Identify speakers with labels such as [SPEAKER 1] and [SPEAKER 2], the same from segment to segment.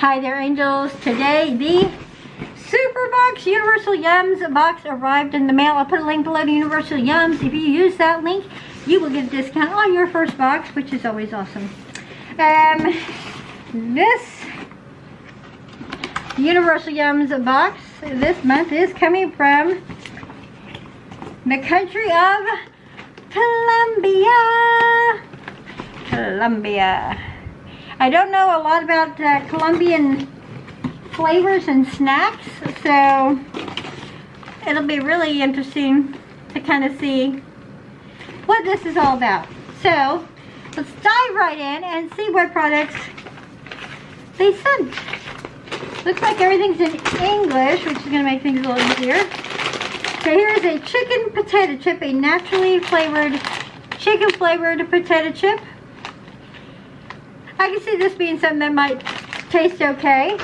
[SPEAKER 1] Hi there, angels. Today, the Super Box Universal Yums box arrived in the mail. I'll put a link below to Universal Yums. If you use that link, you will get a discount on your first box, which is always awesome. This Universal Yums box this month is coming from the country of Colombia. I don't know a lot about Colombian flavors and snacks, so it'll be really interesting to kind of see what this is all about. So let's dive right in and see what products they sent. Looks like everything's in English, which is going to make things a little easier. So here's a chicken potato chip, a naturally flavored chicken flavored potato chip. I can see this being something that might taste okay.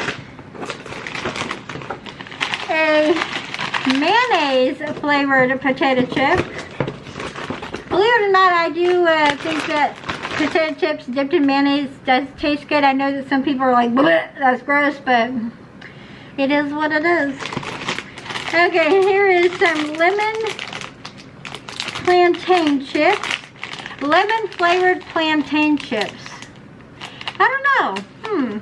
[SPEAKER 1] A mayonnaise flavored potato chip. Believe it or not, I do think that potato chips dipped in mayonnaise does taste good. I know that some people are like, bleh, that's gross, but it is what it is. Okay, here is some lemon plantain chips. Lemon flavored plantain chips. I don't know.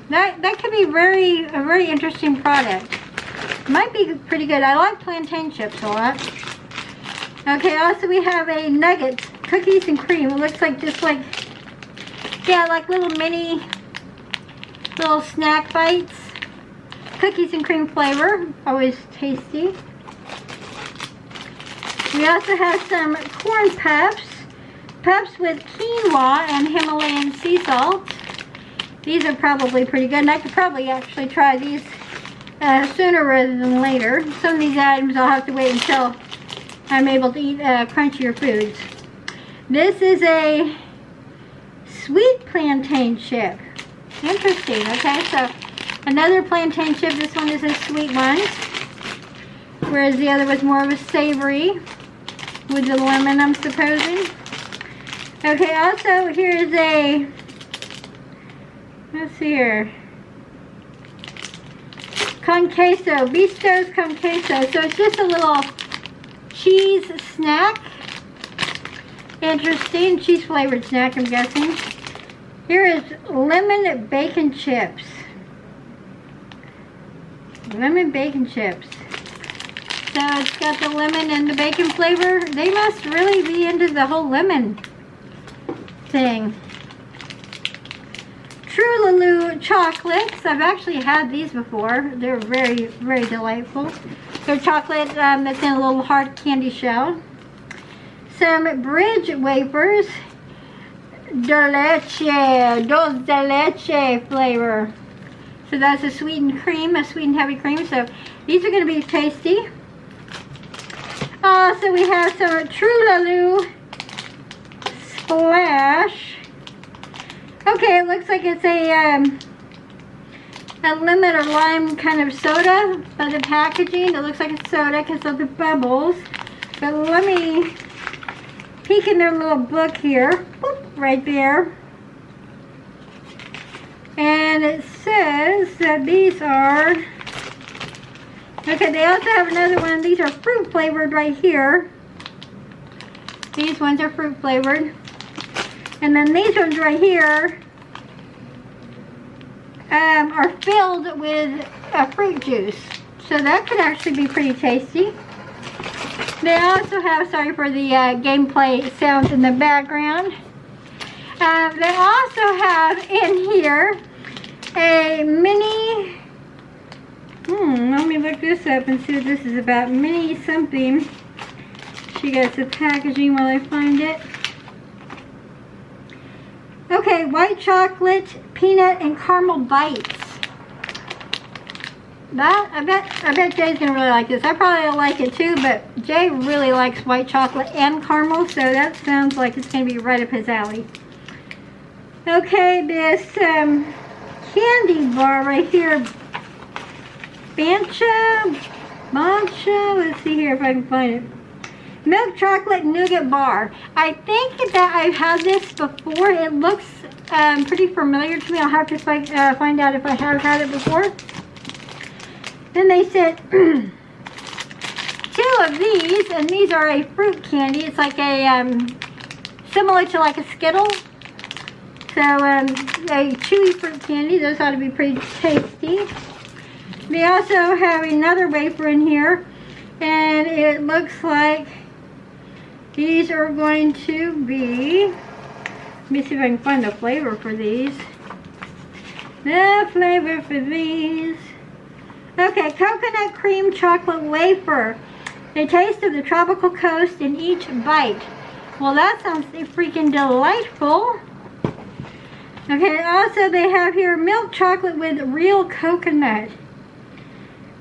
[SPEAKER 1] That could be a very interesting product. Might be pretty good. I like plantain chips a lot. Okay, also we have a Nougat cookies and cream. It looks like just like, yeah, like little mini little snack bites. Cookies and cream flavor, always tasty. We also have some corn puffs. Puffs with quinoa and Himalayan sea salt. These are probably pretty good, and I could probably actually try these sooner rather than later. Some of these items I'll have to wait until I'm able to eat crunchier foods. This is a sweet plantain chip. Interesting. Okay, so another plantain chip. This one is a sweet one, whereas the other was more of a savory with the lemon, I'm supposing. Okay, also here is a, let's see here, con queso, Bistos con queso. So it's just a little cheese snack. Interesting, cheese flavored snack, I'm guessing. Here is lemon bacon chips. Lemon bacon chips. So it's got the lemon and the bacon flavor. They must really be into the whole lemon thing. True chocolates. I've actually had these before. They're very delightful. They're chocolate that's in a little hard candy shell. Some bridge wafers. Dulce de leche flavor. So that's a sweetened cream, a sweetened heavy cream. So these are going to be tasty. So we have some True Splash. Okay, it looks like it's a lemon or lime kind of soda by the packaging. It looks like it's soda because of the bubbles. But let me peek in their little book here. Boop, right there. And it says that these are, okay, they also have another one. These are fruit flavored right here. These ones are fruit flavored. And then these ones right here are filled with fruit juice. So that could actually be pretty tasty. They also have, sorry for the gameplay sounds in the background. They also have in here a mini, let me look this up and see what this is about. Mini something. She got the packaging while I find it. Okay, white chocolate, peanut, and caramel bites. That, I bet Jay's gonna really like this. I probably will like it too, but Jay really likes white chocolate and caramel, so that sounds like it's gonna be right up his alley. Okay, this candy bar right here. Bancha, let's see here if I can find it. Milk chocolate nougat bar. I think that I've had this before. It looks pretty familiar to me. I'll have to find out if I have had it before. Then they sent 2 of these, and these are a fruit candy. It's like a, similar to like a Skittle. So, a chewy fruit candy. Those ought to be pretty tasty. They also have another wafer in here, and it looks like these are going to be, let me see if I can find the flavor for these. The flavor for these. Okay, coconut cream chocolate wafer. A taste of the tropical coast in each bite. Well, that sounds freaking delightful. Okay, also they have here milk chocolate with real coconut.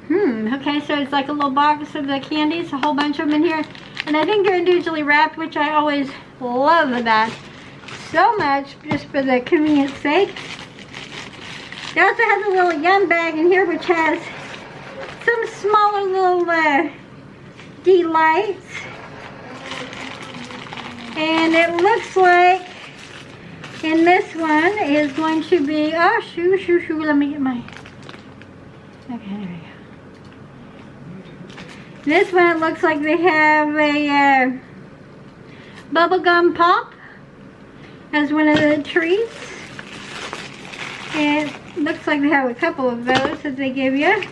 [SPEAKER 1] Okay, so it's like a little box of the candies, a whole bunch of them in here. And I think they're individually wrapped, which I always love that so much, just for the convenience sake. They also have a little yum bag in here, which has some smaller little delights. And it looks like in this one is going to be, oh shoot, let me get my, okay, there we go. This one, it looks like they have a bubblegum pop as one of the treats. It looks like they have a couple of those that they give you.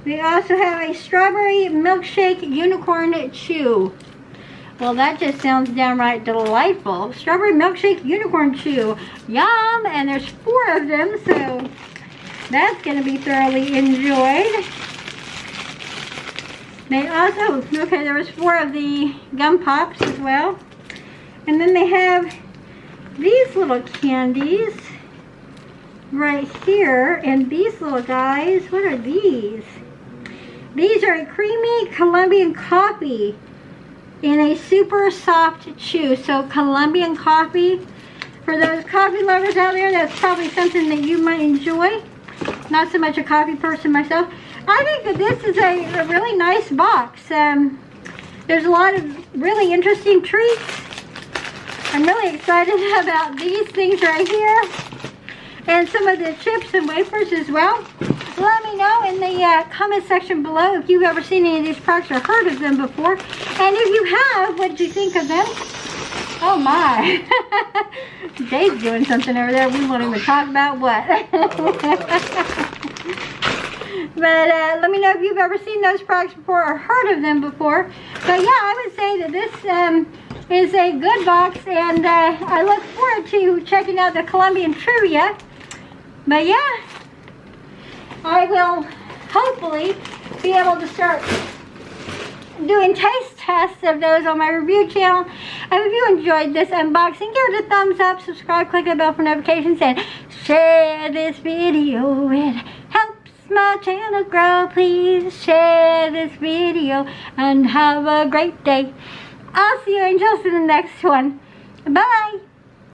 [SPEAKER 1] They also have a strawberry milkshake unicorn chew. Well, that just sounds downright delightful. Strawberry milkshake unicorn chew. Yum! And there's 4 of them, so that's going to be thoroughly enjoyed. They also, okay, there was 4 of the gum pops as well. And then they have these little candies right here. And these little guys, what are these? These are a creamy Colombian coffee in a super soft chew. So Colombian coffee, for those coffee lovers out there, that's probably something that you might enjoy. Not so much a coffee person myself. I think that this is a really nice box. There's a lot of really interesting treats. I'm really excited about these things right here. And some of the chips and wafers as well. Let me know in the comment section below if you've ever seen any of these products or heard of them before. And if you have, what did you think of them? Oh my. Dave's doing something over there. We won't even talk about what. But let me know if you've ever seen those products before or heard of them before. But yeah, I would say that this is a good box, and I look forward to checking out the Colombian trivia. But yeah, I will hopefully be able to start doing taste tests of those on my review channel. And if you enjoyed this unboxing, give it a thumbs up, subscribe, click the bell for notifications, and share this video. It helps my channel grow. Please share this video and have a great day. I'll see you angels in the next one. Bye.